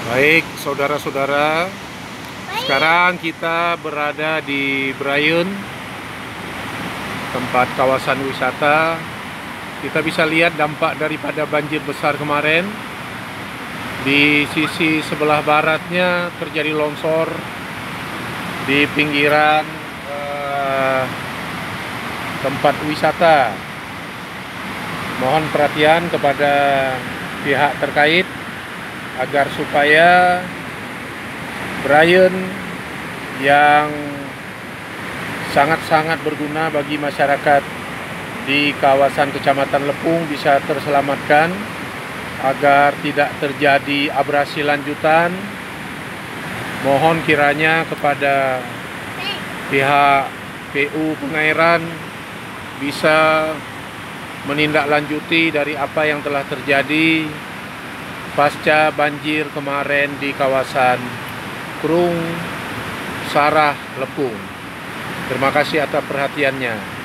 Baik, saudara-saudara, sekarang kita berada di Brayun, tempat kawasan wisata. Kita bisa lihat dampak daripada banjir besar kemarin. Di sisi sebelah baratnya terjadi longsor di pinggiran tempat wisata. Mohon perhatian kepada pihak terkait agar supaya Brayun yang sangat-sangat berguna bagi masyarakat di kawasan Kecamatan Lepung bisa terselamatkan, agar tidak terjadi abrasi lanjutan. Mohon kiranya kepada pihak PU Pengairan bisa menindaklanjuti dari apa yang telah terjadi pasca banjir kemarin di kawasan Krung, Sarah, Lepung. Terima kasih atas perhatiannya.